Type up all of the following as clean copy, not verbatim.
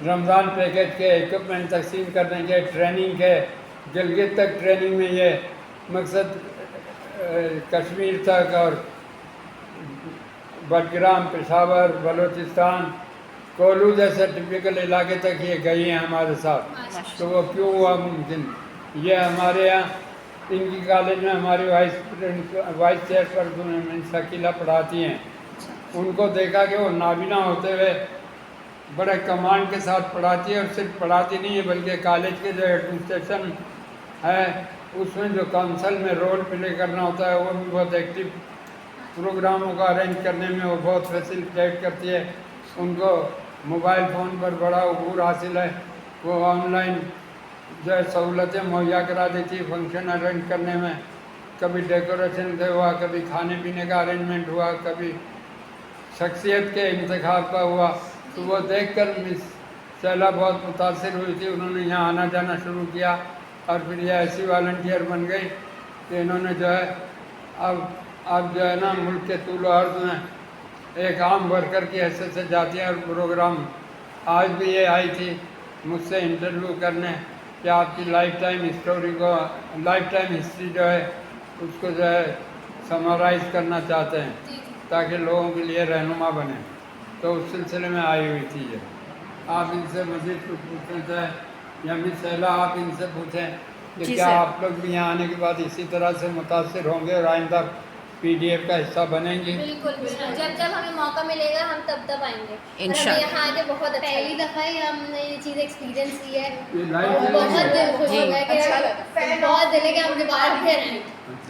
رمضان package کے equipment تقسیم کرنے کے، ٹریننگ کے، گلگت تک ٹریننگ میں یہ مقصد کشمیر تک اور بٹگرام، پشاور، بلوچستان، کولو جیسے ٹپیکل علاقے تک یہ گئی ہیں ہمارے ساتھ. تو وہ کیوں ہوا ممکن؟ یہ ہمارے یہاں ان کی کالج میں ہماری وائس چیئر پرسن شکیلہ پڑھاتی ہیں. ان کو دیکھا کہ وہ نابینا ہوتے ہوئے بڑے کمانڈ کے ساتھ پڑھاتی ہے، اور صرف پڑھاتی نہیں ہے بلکہ کالج کے جو ایڈمنسٹریشن ہے اس میں جو کونسل میں رول پلے کرنا ہوتا ہے وہ بھی بہت ایکٹیو، پروگراموں کا ارینج کرنے میں وہ بہت فیسیلیٹیٹ کرتی ہے. ان کو موبائل فون پر بڑا عبور حاصل ہے، وہ آن لائن جو ہے سہولتیں مہیا کرا دیتی ہے فنکشن ارینج کرنے میں. کبھی ڈیکوریشن سے ہوا، کبھی کھانے پینے کا ارینجمنٹ ہوا، کبھی شخصیت کے انتخاب کا ہوا. تو وہ دیکھ کر مس شیلا بہت متاثر ہوئی تھی. انہوں نے یہاں آنا جانا شروع کیا اور پھر یہ ایسی والنٹیئر بن گئی کہ انہوں نے جو ہے اب جو ہے نا ملک کے طول و عرض میں ایک عام ورکر کی حیثیت سے جاتی ہے. اور پروگرام آج بھی یہ آئی تھی مجھ سے انٹرویو کرنے کہ آپ کی لائف ٹائم ہسٹری جو ہے اس کو جو ہے سمرائز کرنا چاہتے ہیں تاکہ لوگوں کے لیے رہنما بنے. تو اس سلسلے میں آئی ہوئی تھی یہ. آپ ان سے مزید کچھ پوچھنا چاہیں یا مس شیلا آپ ان سے پوچھیں کہ کیا آپ لوگ بھی یہاں آنے کے بعد اسی طرح سے متاثر ہوں گے اور آئندہ پی ڈی ایف کا حصہ بنیں گی؟ بالکل، جب ہمیں موقع ملے گا ہم تب آئیں گے. انشاءاللہ یہاں آ کے بہت پہلی دفعہ ہی ہم نے یہ چیز ایکسپیرینس کی ہے. بہت دل خوش ہو گیا کہ بہت دل ہے کہ ہم دوبارہ پھر آئیں.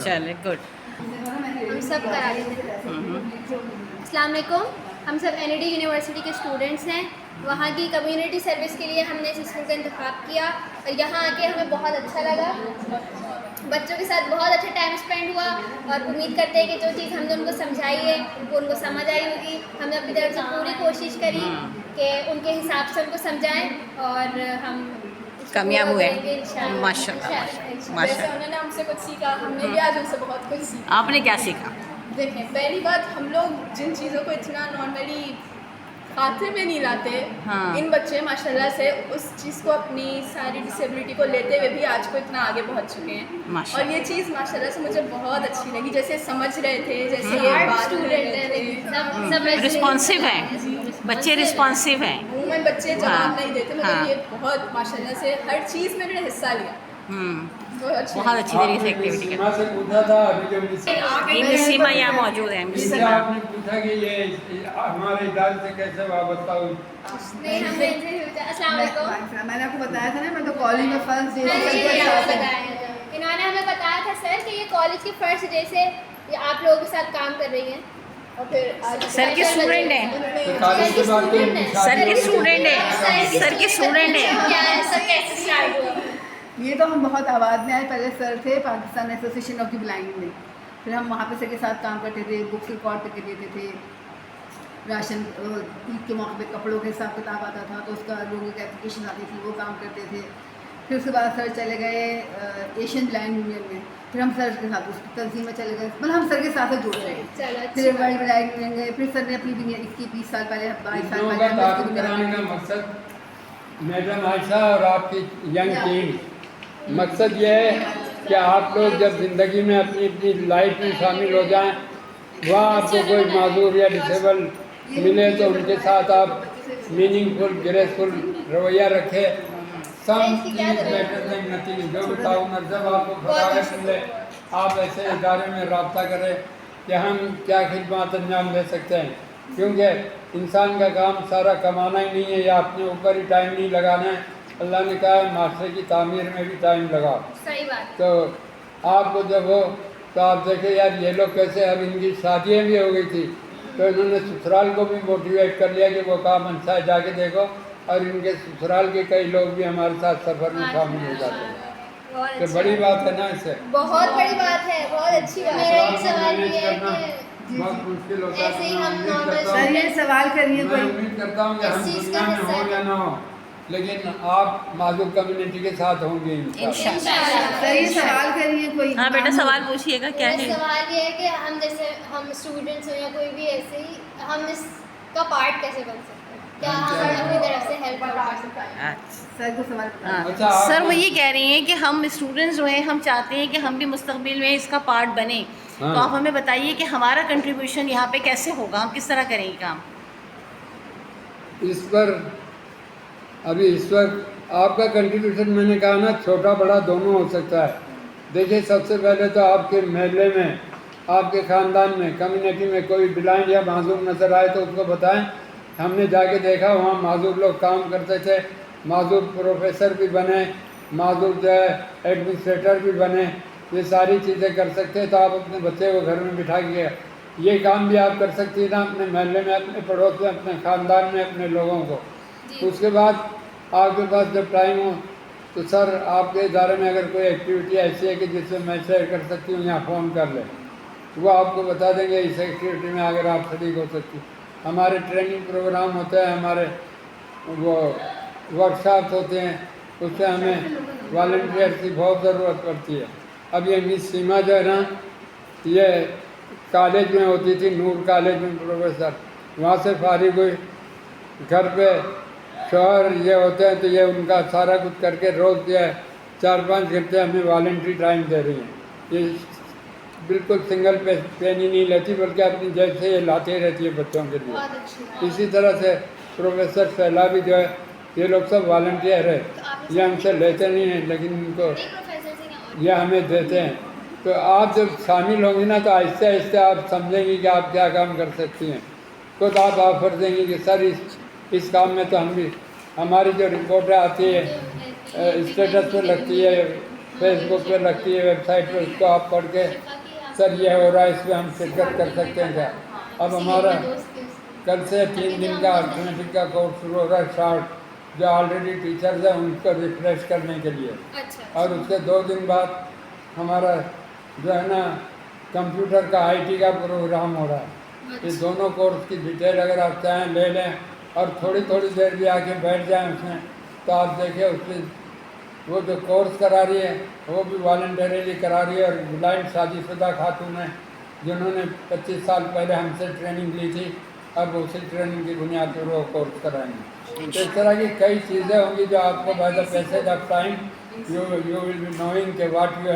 چلے گڈ. ہم سب کرا لیتے ہیں. السلام علیکم. ہم sub n E D university کے اسٹوڈنٹس ہیں. وہاں کی کمیونٹی سروس کے لیے ہم نے اس اسکول کا انتخاب کیا اور یہاں آ کے ہمیں بہت اچھا لگا. بچوں کے ساتھ بہت اچھا ٹائم اسپینڈ ہوا اور امید کرتے ہیں کہ جو چیز ہم نے ان کو سمجھائی ہے وہ ان کو سمجھ آئی ہوگی. ہم نے اپنی طرف سے پوری کوشش کری کہ ان کے حساب سے ان کو سمجھائیں اور ہم کامیاب ہوئے. انشاءاللہ. ماشاء اللہ. ویسے انہوں نے ہم سے کچھ سیکھا، ہم نے بھی آج ان سے بہت کچھ سیکھا. آپ نے کیا سیکھا؟ دیکھیں، پہلی بات ہم لوگ جن چیزوں کو اتنا نارملی خاطر میں نہیں لاتے، ان بچے ماشاء اللہ سے اس چیز کو اپنی ساری ڈسیبلٹی کو لیتے ہوئے بھی آج کو اتنا آگے پہنچ چکے ہیں. اور یہ چیز ماشاء اللہ سے مجھے بہت اچھی لگی، جیسے سمجھ رہے تھے، جیسے یہ بات کر رہے تھے. رسپانسو ہیں بچے، رسپانسو ہیں. عموماً بچے جواب نہیں دیتے، مگر یہ بہت ماشاء اللہ سے ہر چیز میں انہوں نے حصہ لیا. بہت اچھی طریقے سے ایکٹیویٹی سیما سے پوچھا تھا ابھی جو یہ سیما یہاں موجود ہے. آپ نے پوچھا کہ یہ ہمارے ادارے سے کیسے وابستہ ہوئی؟ نہیں، ہم نے السلام علیکم. میں نے آپ کو بتایا تھا نا، میں تو کالج میں فرسٹ ڈے انہوں نے ہمیں بتایا تھا سر کہ یہ کالج کے فرسٹ ڈے سے آپ لوگوں کے ساتھ کام کر رہی ہیں. اور پھر سر کے اسٹوڈنٹ ہیں. کالج کے بعد سر کے اسٹوڈنٹ ہیں. سر کے اسٹوڈنٹ ہیں. سر کیسے اسٹارٹ ہوا؟ یہ تو ہم بہت آباد میں آئے. پہلے سر تھے Pakistan association of the blind میں، پھر ہم وہاں پہ سر کے ساتھ کام کرتے تھے، بکس ریکارڈ کر کے دیتے تھے. راشن عید کے موقع پہ کپڑوں کے حساب کتاب آتا تھا تو اس کا لوگوں کی اپلیکیشن آتی تھی، وہ کام کرتے تھے. پھر اس کے بعد سر چلے گئے ایشین بلائنڈ یونین میں، پھر ہم سر کے ساتھ اس کی تنظیم میں چلے گئے. مطلب ہم سر کے ساتھ جڑ رہے ہیں. پھر ورلڈ بلائنڈ یونین گئے. پھر سر نے اپنی دنیا 21-20 سال پہلے 22 سال پہلے کا مقصد میڈم عائشہ اور آپ کی ینگ ٹیم، مقصد یہ ہے کہ آپ لوگ جب زندگی میں اپنی لائف میں شامل ہو جائیں، وہاں آپ کو کوئی معذور یا ڈسیبل ملے تو ان کے ساتھ آپ میننگ فل گریسفل رویہ رکھے. سم چیز بیٹر دین نتھنگ. جو بھی تعاون جب آپ کو فراغت ملے آپ ایسے ادارے میں رابطہ کریں کہ ہم کیا خدمات انجام دے سکتے ہیں، کیونکہ انسان کا کام سارا کمانا ہی نہیں ہے یا اپنے اوپر ہی ٹائم نہیں لگانا ہے. اللہ نے کہا ہے معاشرے کی تعمیر میں بھی ٹائم لگاؤ. صحیح بات. تو آپ کو جب ہو تو آپ دیکھیں یار یہ لوگ کیسے، اب ان کی شادیاں بھی ہو گئی تھی تو انہوں نے سسرال کو بھی موٹیویٹ کر لیا کہ وہ کام اچھا ہے جا کے دیکھو، اور ان کے سسرال کے کئی لوگ بھی ہمارے ساتھ سفر میں شامل ہو جاتے ہیں. تو بڑی بات ہے نا. اس سے بہت بڑی بات ہے، بہت اچھی بات ہے. میرا ایک سوال یہ ہے کہ بہت مشکل ہوتا ہے. ایسے ہی ہم سر یہ سوال کریے میں امید کرتا ہوں کہ ہم دنیا میں ہوں یا نہ ہوں لیکن آپ معذور کمیونٹی کے ساتھ ہوں گے انشاءاللہ. سر یہ سوال کریے کوئی. ہاں بیٹا سوال پوچھیے گا. کیا ہے سوال یہ ہے کہ ہم جیسے ہم اسٹوڈنٹس ہوں یا کوئی بھی ایسے ہی، ہم اس کا پارٹ کیسے بن سکتے ہیں؟ کیا ہم اپنی طرف سے ہیلپ کر سکتے ہیں؟ سر کو سوال ہاں اچھا، آپ سر کو- وہ یہ کہہ رہی ہیں کہ ہم اسٹوڈنٹس جو ہیں ہم چاہتے ہیں کہ ہم بھی مستقبل میں اس کا پارٹ بنیں، تو ہاں۔ آپ ہمیں بتائیے کہ ہمارا کنٹریبیوشن یہاں پہ کیسے ہوگا، ہم کس طرح کریں گے کام؟ اس پر ابھی اس وقت آپ کا کنٹریبیوشن میں نے کہا نا چھوٹا بڑا دونوں ہو سکتا ہے. دیکھیے سب سے پہلے تو آپ کے محلے میں، آپ کے خاندان میں، کمیونٹی میں کوئی بلائنڈ یا معذور نظر آئے تو اس کو بتائیں. ہم نے جا کے دیکھا وہاں معذور لوگ کام کرتے تھے، معذور پروفیسر بھی بنے، معذور جو ہے ایڈمنسٹریٹر بھی بنے. یہ ساری چیزیں کر سکتے ہیں. تو آپ اپنے بچے کو گھر میں بٹھا کے یہ کام بھی آپ کر سکتی ہیں نا اپنے محلے میں، اپنے پڑوس میں، اپنے خاندان میں، اپنے لوگوں کو. اس کے بعد آپ کے پاس جب ٹائم ہو تو سر آپ کے ادارے میں اگر کوئی ایکٹیویٹی ایسی ہے کہ جس سے میں شیئر کر سکتی ہوں یا فون کر لیں، وہ آپ کو بتا دیں گے اس ایکٹیویٹی میں اگر آپ شریک ہو سکتی. ہمارے ٹریننگ پروگرام ہوتے ہیں، ہمارے وہ ورکشاپس ہوتے ہیں، اس سے ہمیں والنٹیئر کی بہت ضرورت پڑتی ہے. اب یہ مس سیما جو ہے نا، یہ کالج میں ہوتی تھی، نور کالج میں پروفیسر، وہاں سے فارغ ہوئی، گھر پہ شوہر یہ ہوتے ہیں تو یہ ان کا سارا کچھ کر کے روز جو ہے 4-5 گھنٹے ہمیں والنٹری ٹائم دے رہی ہیں. یہ بالکل سنگل پینی نہیں لیتی بلکہ اپنی جیب سے یہ لاتی رہتی ہے بچوں کے لیے. بہت اچھی اسی طرح سے پروفیسر سیلابی جو ہے، یہ لوگ سب والنٹیئر ہے. یہ ہم سے لیتے نہیں ہیں لیکن ان کو یہ ہمیں دیتے ہیں. تو آپ جب شامل ہوں گی نا تو آہستہ آہستہ آپ سمجھیں گی کہ آپ کیا کام کر سکتی ہیں. خود آپ آفر دیں گی کہ سر اس کام میں تو ہم بھی، ہماری جو رپورٹیں آتی ہے اسٹیٹس پہ لگتی ہے، فیس بک پہ لگتی ہے، ویب سائٹ پہ، اس کو آپ پڑھ کے سر یہ ہو رہا ہے اس میں ہم شرکت کر سکتے ہیں کیا. اب ہمارا کل سے 3 دن کا ارتھمیٹک کا کورس شروع ہو رہا ہے شارٹ، جو آلریڈی ٹیچرز ہیں ان کو ریفریش کرنے کے لیے. اور اس کے 2 دن بعد ہمارا جو ہے نا کمپیوٹر کا IT کا پروگرام ہو رہا ہے. یہ دونوں کورس کی ڈیٹیل اگر آپ چاہیں لے لیں اور تھوڑی تھوڑی دیر بھی آ کے بیٹھ جائیں اس میں، تو آپ دیکھیں اس میں وہ جو کورس کرا رہی ہے وہ بھی والنٹریلی کرا رہی ہے. اور بلائنڈ شادی شدہ خاتون ہیں جنہوں نے 25 سال پہلے ہم سے ٹریننگ لی تھی، اب اسی ٹریننگ کی بنیاد پر وہ کورس کرائیں گے. تو اس طرح کی کئی چیزیں ہوں گی جو آپ کو by the passage of time you will be knowing کہ what you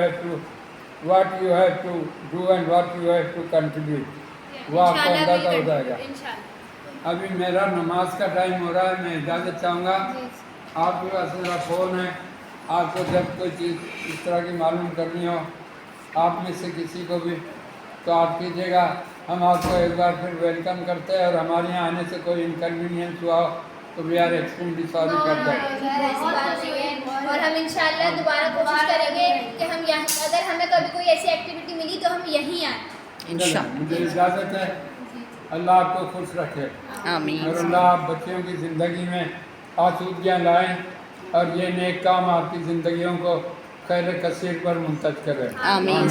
have to do and what you have to contribute. وہ آپ کو اندازہ ہو جائے گا. ابھی میرا نماز کا ٹائم ہو رہا ہے، میں اجازت چاہوں گا. آپ کے پاس میرا فون ہے، آپ کو جب کوئی چیز اس طرح کی معلوم کرنی ہو آپ میں سے کسی کو بھی تو آپ کیجیے گا. ہم آپ کو ایک بار پھر ویلکم کرتے ہیں، اور ہمارے یہاں آنے سے کوئی انکنوینئنس ہوا ہو تو we are extremely sorry for that. اور ہم انشاءاللہ دوبارہ کوشش کریں گے کہ ہم یہاں، اگر ہمیں کبھی کوئی ایسی ایکٹیویٹی ملی تو ہم یہیں آئیں. انشاءاللہ. مجھے اجازت ہے. اللہ آپ کو خوش رکھے آمین. اور اللہ آپ بچیوں کی زندگی میں آسودگیاں لائیں اور یہ نیک کام آپ کی زندگیوں کو خیر کثیر پر منتج کرے. آمین.